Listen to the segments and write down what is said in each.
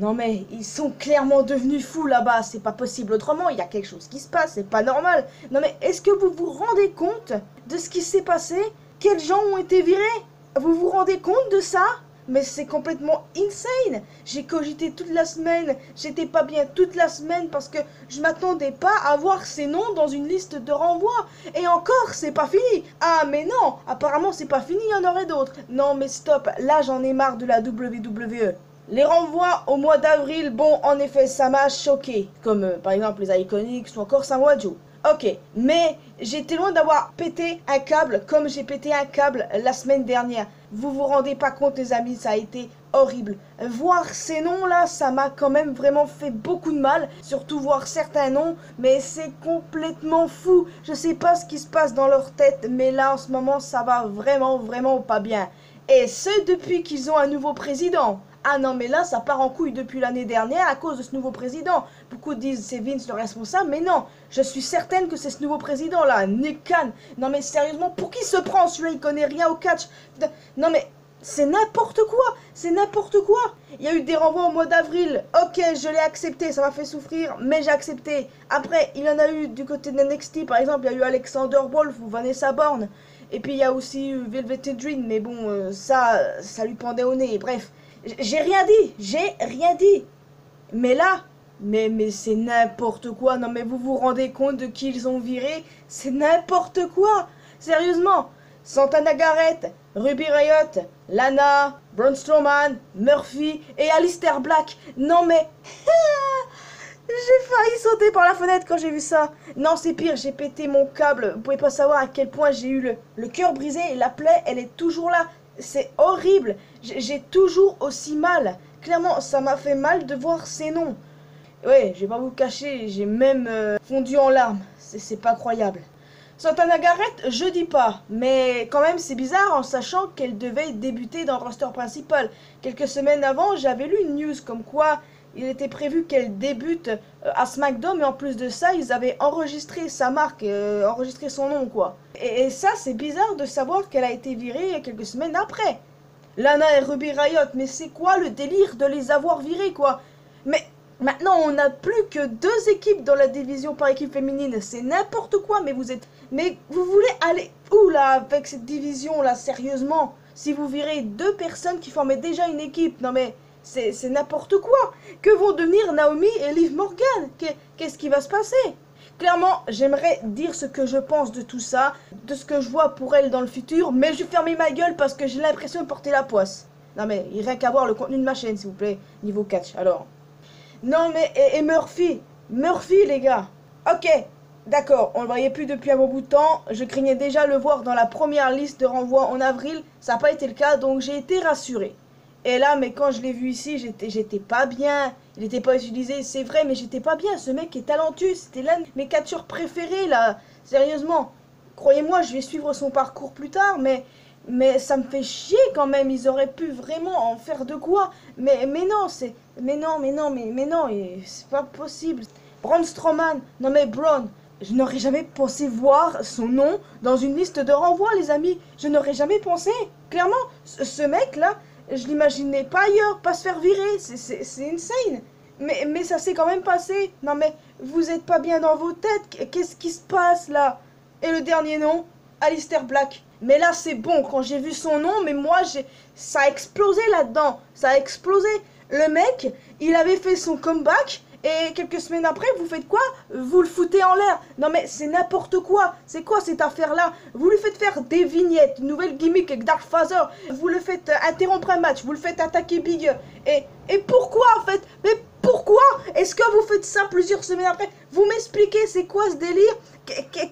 Non mais, ils sont clairement devenus fous là-bas, c'est pas possible autrement, il y a quelque chose qui se passe, c'est pas normal. Non mais, est-ce que vous vous rendez compte de ce qui s'est passé? Quels gens ont été virés? Vous vous rendez compte de ça? Mais c'est complètement insane. J'ai cogité toute la semaine, j'étais pas bien toute la semaine parce que je m'attendais pas à voir ces noms dans une liste de renvoi. Et encore, c'est pas fini. Ah mais non, apparemment c'est pas fini, il y en aurait d'autres. Non mais stop, là j'en ai marre de la WWE. Les renvois au mois d'avril, bon, en effet, ça m'a choqué. Comme par exemple les Iconics ou encore Samoa Joe. Ok, mais j'étais loin d'avoir pété un câble comme j'ai pété un câble la semaine dernière. Vous vous rendez pas compte les amis, ça a été horrible. Voir ces noms là, ça m'a quand même vraiment fait beaucoup de mal. Surtout voir certains noms, mais c'est complètement fou. Je sais pas ce qui se passe dans leur tête, mais là en ce moment ça va vraiment pas bien. Et ce depuis qu'ils ont un nouveau président. Ah non mais là ça part en couille depuis l'année dernière à cause de ce nouveau président. Beaucoup disent c'est Vince le responsable, mais non, je suis certaine que c'est ce nouveau président là, Nick Khan. Non mais sérieusement, pour qui se prend celui-là? Il connaît rien au catch. Non mais c'est n'importe quoi, c'est n'importe quoi. Il y a eu des renvois au mois d'avril, ok je l'ai accepté, ça m'a fait souffrir, mais j'ai accepté. Après il y en a eu du côté de NXT par exemple, il y a eu Alexander Wolf ou Vanessa Borne. Et puis il y a aussi eu Velvet Dream, mais bon ça lui pendait au nez, bref. J'ai rien dit. Mais là, mais c'est n'importe quoi. Non mais vous vous rendez compte de qui ils ont viré? C'est n'importe quoi. Sérieusement. Santana Garrett, Ruby Riott, Lana, Braun Strowman, Murphy et Aleister Black. Non mais... J'ai failli sauter par la fenêtre quand j'ai vu ça. Non, c'est pire, j'ai pété mon câble. Vous pouvez pas savoir à quel point j'ai eu le cœur brisé et la plaie, elle est toujours là. C'est horrible. J'ai toujours aussi mal. Clairement, ça m'a fait mal de voir ces noms. Ouais, je vais pas vous cacher, j'ai même fondu en larmes. C'est pas croyable. Santana Garrett, je dis pas, mais quand même c'est bizarre en sachant qu'elle devait débuter dans le roster principal. Quelques semaines avant, j'avais lu une news comme quoi il était prévu qu'elle débute à SmackDown, mais en plus de ça, ils avaient enregistré sa marque, enregistré son nom, quoi. Et ça, c'est bizarre de savoir qu'elle a été virée quelques semaines après. Lana et Ruby Riott, mais c'est quoi le délire de les avoir virés, quoi? Mais maintenant, on n'a plus que 2 équipes dans la division par équipe féminine. C'est n'importe quoi, mais vous êtes... Mais vous voulez aller où, là, avec cette division-là, sérieusement? Si vous virez 2 personnes qui formaient déjà une équipe, non mais... C'est n'importe quoi. Que vont devenir Naomi et Liv Morgan? Qu'est-ce qui va se passer? Clairement, j'aimerais dire ce que je pense de tout ça, de ce que je vois pour elle dans le futur, mais je vais fermer ma gueule parce que j'ai l'impression de porter la poisse. Non mais, il rien qu'à voir le contenu de ma chaîne, s'il vous plaît, niveau catch, alors. Non mais, et Murphy les gars. Ok, d'accord, on le voyait plus depuis un bon bout de temps, je craignais déjà le voir dans la première liste de renvoi en avril, ça n'a pas été le cas, donc j'ai été rassuré. Et là, mais quand je l'ai vu ici, j'étais pas bien. Il n'était pas utilisé, c'est vrai, mais j'étais pas bien. Ce mec est talentueux, c'était l'un de mes catcheurs préférés, là. Sérieusement. Croyez-moi, je vais suivre son parcours plus tard, mais ça me fait chier quand même. Ils auraient pu vraiment en faire de quoi. Mais non, c'est... Mais non, c'est pas possible. Braun Strowman, non mais Braun, je n'aurais jamais pensé voir son nom dans une liste de renvoi, les amis. Je n'aurais jamais pensé. Clairement, ce mec-là... Je l'imaginais pas ailleurs, pas se faire virer, c'est insane. Mais ça s'est quand même passé. Non mais, vous êtes pas bien dans vos têtes, qu'est-ce qui se passe là? Et le dernier nom? Aleister Black. Mais là c'est bon, quand j'ai vu son nom, mais moi ça a explosé là-dedans, ça a explosé. Le mec, il avait fait son comeback, et quelques semaines après, vous faites quoi? Vous le foutez en l'air. Non mais c'est n'importe quoi. C'est quoi cette affaire-là? Vous lui faites faire des vignettes, une nouvelle gimmick avec Dark Father. Vous le faites interrompre un match, vous le faites attaquer Big E. Et pourquoi en fait? Mais pourquoi? Est-ce que vous faites ça plusieurs semaines après? Vous m'expliquez c'est quoi ce délire?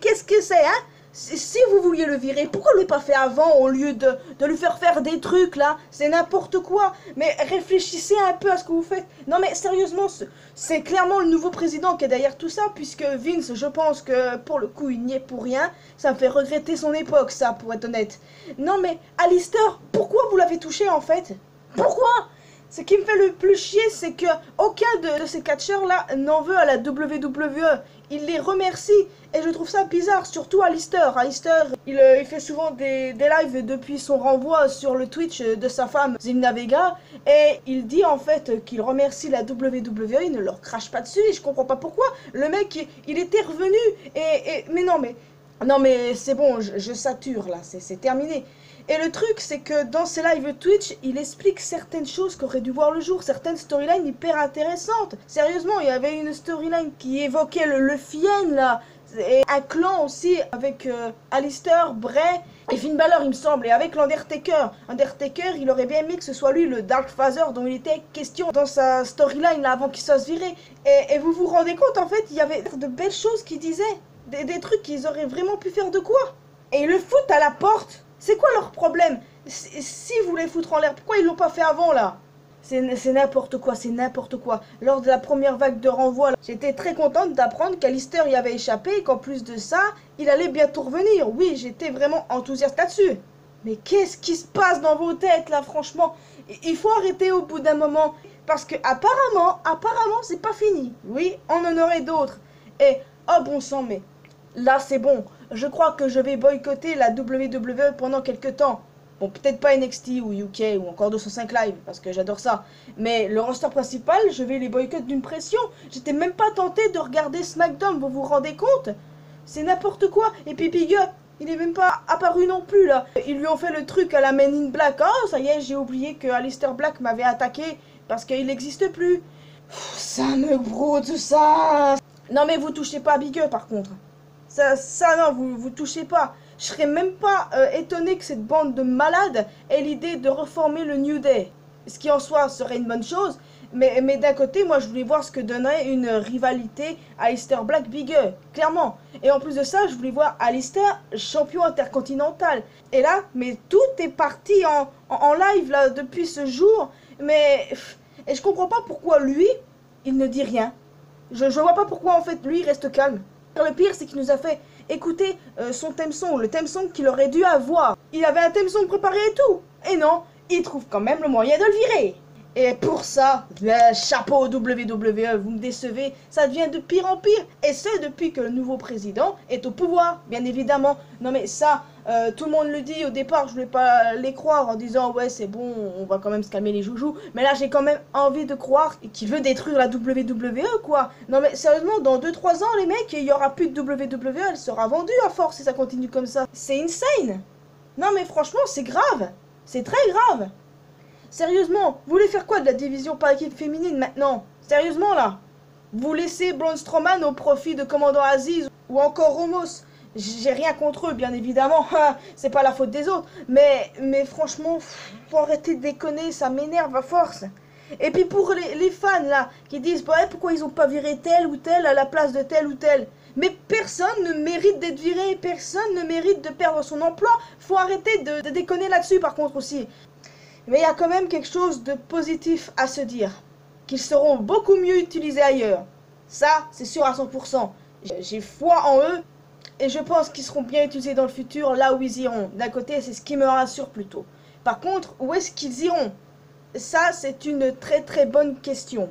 Qu'est-ce que c'est, hein? Si vous vouliez le virer, pourquoi ne l'avez pas fait avant au lieu de lui faire des trucs là? C'est n'importe quoi. Mais réfléchissez un peu à ce que vous faites. Non mais sérieusement, c'est clairement le nouveau président qui est derrière tout ça, puisque Vince, je pense que pour le coup, il n'y est pour rien. Ça me fait regretter son époque, ça, pour être honnête. Non mais, Aleister, pourquoi vous l'avez touché en fait? Pourquoi? Ce qui me fait le plus chier, c'est que aucun de ces catcheurs-là n'en veut à la WWE. Il les remercie et je trouve ça bizarre, surtout Alistair. Alistair, il fait souvent des lives depuis son renvoi sur le Twitch de sa femme Zelina Vega et il dit en fait qu'il remercie la WWE, il ne leur crache pas dessus et je comprends pas pourquoi. Le mec, il était revenu mais non mais c'est bon, je sature là, c'est terminé. Et le truc, c'est que dans ses lives Twitch, il explique certaines choses qui auraient dû voir le jour, certaines storylines hyper intéressantes. Sérieusement, il y avait une storyline qui évoquait le Fiend, là, et un clan aussi avec Alistair, Bray et Finn Balor, il me semble, et avec l'Undertaker. Undertaker, il aurait bien aimé que ce soit lui, le Dark Father, dont il était question dans sa storyline, là, avant qu'il se fasse virer. Et vous vous rendez compte, en fait, il y avait de belles choses qu'il disait, des trucs qu'ils auraient vraiment pu faire de quoi. Et ils le foutent à la porte. C'est quoi leur problème? Si vous les foutre en l'air, pourquoi ils l'ont pas fait avant là? C'est n'importe quoi, c'est n'importe quoi. Lors de la première vague de renvoi, j'étais très contente d'apprendre qu'Alistair y avait échappé et qu'en plus de ça, il allait bientôt revenir. Oui, j'étais vraiment enthousiaste là-dessus. Mais qu'est-ce qui se passe dans vos têtes là, franchement? Il faut arrêter au bout d'un moment. Parce que apparemment, c'est pas fini. Oui, on en aurait d'autres. Et, oh bon sang, mais là c'est bon. Je crois que je vais boycotter la WWE pendant quelques temps. Bon, peut-être pas NXT ou UK ou encore 205 Live, parce que j'adore ça. Mais le roster principal, je vais les boycotter d'une pression. J'étais même pas tenté de regarder SmackDown, vous vous rendez compte? C'est n'importe quoi. Et puis Big Up, il est même pas apparu non plus, là. Ils lui ont fait le truc à la Men in Black. Oh, ça y est, j'ai oublié que Alistair Black m'avait attaqué, parce qu'il n'existe plus. Ça me brûle tout ça. Non mais vous touchez pas à Big Up, par contre. Ça non, vous touchez pas. Je serais même pas étonné que cette bande de malades ait l'idée de reformer le New Day. Ce qui en soi serait une bonne chose. Mais d'un côté, moi je voulais voir ce que donnerait une rivalité Alistair Black-Big E. Clairement. Et en plus de ça, je voulais voir Alistair champion intercontinental. Et là, mais tout est parti en live là depuis ce jour. Et je comprends pas pourquoi lui, il ne dit rien. Je vois pas pourquoi en fait lui il reste calme. Le pire, c'est qu'il nous a fait écouter son theme song, le theme song qu'il aurait dû avoir. Il avait un theme song préparé et tout. Et non, il trouve quand même le moyen de le virer. Et pour ça, le chapeau WWE, vous me décevez, ça devient de pire en pire. Et c'est depuis que le nouveau président est au pouvoir, bien évidemment. Non mais ça, tout le monde le dit au départ, je voulais pas les croire en disant ouais c'est bon, on va quand même se calmer les joujoux. Mais là j'ai quand même envie de croire qu'il veut détruire la WWE quoi. Non mais sérieusement, dans 2-3 ans les mecs, il y aura plus de WWE, elle sera vendue à force si ça continue comme ça. C'est insane. Non mais franchement c'est grave, c'est très grave. Sérieusement, vous voulez faire quoi de la division par équipe féminine maintenant? Sérieusement là? Vous laissez Braun Strowman au profit de Commandant Aziz ou encore Romos? J'ai rien contre eux, bien évidemment, c'est pas la faute des autres. Mais franchement, faut arrêter de déconner, ça m'énerve à force. Et puis pour les fans là, qui disent bah, pourquoi ils ont pas viré tel ou tel à la place de tel ou tel. Mais personne ne mérite d'être viré, personne ne mérite de perdre son emploi. Faut arrêter de déconner là-dessus par contre aussi. Mais il y a quand même quelque chose de positif à se dire. Qu'ils seront beaucoup mieux utilisés ailleurs. Ça, c'est sûr à 100%. J'ai foi en eux. Et je pense qu'ils seront bien utilisés dans le futur, là où ils iront. D'un côté, c'est ce qui me rassure plutôt. Par contre, où est-ce qu'ils iront? Ça, c'est une très très bonne question.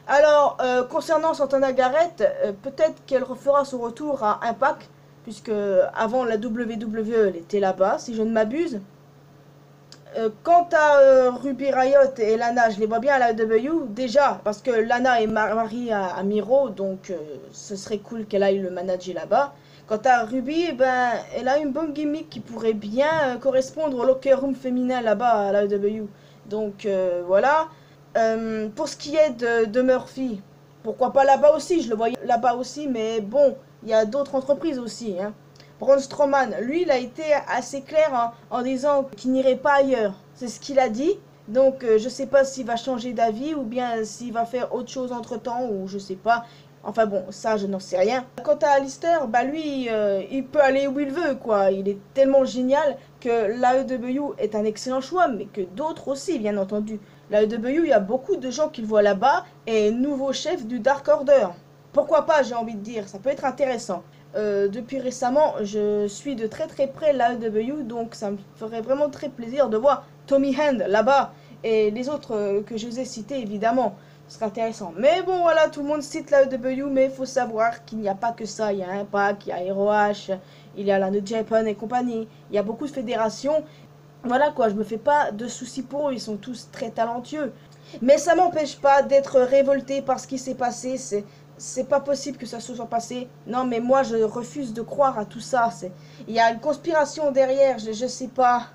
Alors, concernant Santana Garrett, peut-être qu'elle refera son retour à Impact. Puisque avant la WWE, elle était là-bas, si je ne m'abuse. Quant à Ruby Riott et Lana, je les vois bien à la WWE, déjà, parce que Lana est mariée à Miro, donc ce serait cool qu'elle aille le manager là-bas. Quant à Ruby, ben, elle a une bonne gimmick qui pourrait bien correspondre au locker room féminin là-bas à la WWE. Donc voilà. Pour ce qui est de Murphy, pourquoi pas là-bas aussi, je le voyais là-bas aussi, mais bon, il y a d'autres entreprises aussi, hein. Braun Strowman, lui, il a été assez clair en disant qu'il n'irait pas ailleurs. C'est ce qu'il a dit. Donc, je sais pas s'il va changer d'avis ou bien s'il va faire autre chose entre-temps ou je sais pas. Enfin bon, ça, je n'en sais rien. Quant à Alistair, bah lui, il peut aller où il veut, quoi. Il est tellement génial que l'AEW est un excellent choix, mais que d'autres aussi, bien entendu. L'AEW, il y a beaucoup de gens qui le voient là-bas et nouveau chef du Dark Order. Pourquoi pas, j'ai envie de dire, ça peut être intéressant. Depuis récemment, je suis de très très près l'AEW, donc ça me ferait vraiment très plaisir de voir Tommy Hand là-bas. Et les autres que je vous ai cités, évidemment, ce sera intéressant. Mais bon, voilà, tout le monde cite la AEW, mais il faut savoir qu'il n'y a pas que ça. Il y a Impact, il y a ROH, il y a la New Japan et compagnie. Il y a beaucoup de fédérations. Voilà quoi, je me fais pas de soucis pour eux, ils sont tous très talentueux. Mais ça m'empêche pas d'être révolté par ce qui s'est passé, c'est pas possible que ça se soit passé. Non mais moi je refuse de croire à tout ça, il y a une conspiration derrière, je sais pas.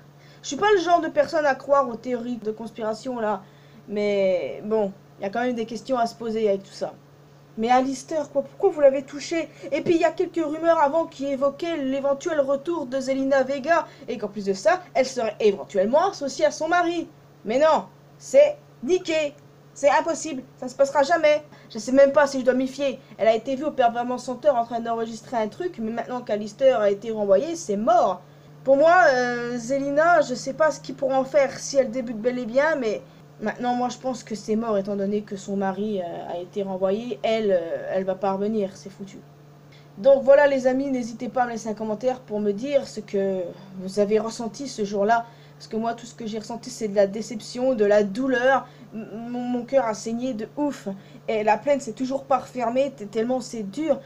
Je suis pas le genre de personne à croire aux théories de conspiration là, mais bon, il y a quand même des questions à se poser avec tout ça. Mais Alistair, quoi, pourquoi vous l'avez touché? Et puis il y a quelques rumeurs avant qui évoquaient l'éventuel retour de Zelina Vega, et qu'en plus de ça, elle serait éventuellement associée à son mari. Mais non, c'est niqué. C'est impossible, ça ne se passera jamais. Je sais même pas si je dois m'y fier. Elle a été vue au Pervertement Center en train d'enregistrer un truc, mais maintenant qu'Alistair a été renvoyé, c'est mort. Pour moi, Zelina, je sais pas ce qu'ils pourront en faire si elle débute bel et bien, mais maintenant, moi, je pense que c'est mort, étant donné que son mari a été renvoyé. Elle va pas revenir, c'est foutu. Donc voilà, les amis, n'hésitez pas à me laisser un commentaire pour me dire ce que vous avez ressenti ce jour-là. Parce que moi, tout ce que j'ai ressenti, c'est de la déception, de la douleur. Mon cœur a saigné de ouf. Et la plaine s'est toujours pas refermée, tellement c'est dur.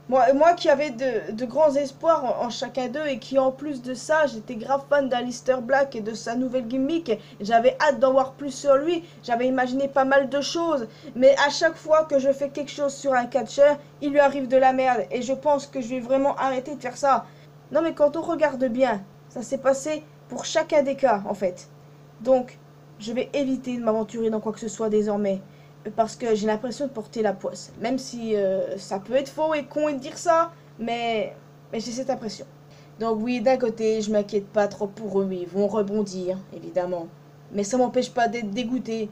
Moi qui avais de grands espoirs en chacun d'eux et qui en plus de ça, j'étais grave fan d'Alistair Black et de sa nouvelle gimmick. J'avais hâte d'en voir plus sur lui, j'avais imaginé pas mal de choses. Mais à chaque fois que je fais quelque chose sur un catcheur, il lui arrive de la merde. Et je pense que je vais vraiment arrêter de faire ça. Non mais quand on regarde bien, ça s'est passé pour chacun des cas en fait. Donc je vais éviter de m'aventurer dans quoi que ce soit désormais. Parce que j'ai l'impression de porter la poisse. Même si ça peut être faux et con de dire ça, mais j'ai cette impression. Donc oui, d'un côté, je m'inquiète pas trop pour eux, ils vont rebondir, évidemment. Mais ça m'empêche pas d'être dégoûté.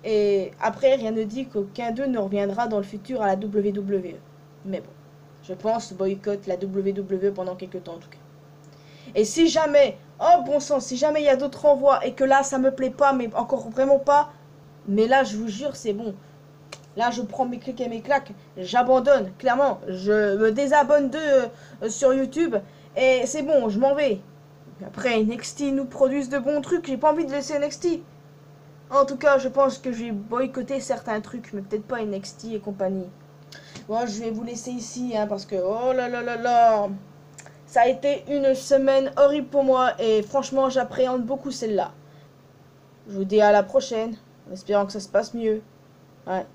Et après, rien ne dit qu'aucun d'eux ne reviendra dans le futur à la WWE. Mais bon, je pense boycott la WWE pendant quelques temps en tout cas. Et si jamais, oh bon sang, si jamais il y a d'autres renvois et que là ça me plaît pas, mais encore vraiment pas, mais là je vous jure c'est bon. Là je prends mes clics et mes claques, j'abandonne, clairement, je me désabonne d'eux sur YouTube et c'est bon, je m'en vais. Après NXT nous produisent de bons trucs, j'ai pas envie de laisser NXT. En tout cas je pense que je vais boycotter certains trucs, mais peut-être pas NXT et compagnie. Bon, je vais vous laisser ici hein, parce que oh là là là là. Ça a été une semaine horrible pour moi et franchement j'appréhende beaucoup celle-là. Je vous dis à la prochaine, en espérant que ça se passe mieux. Ouais.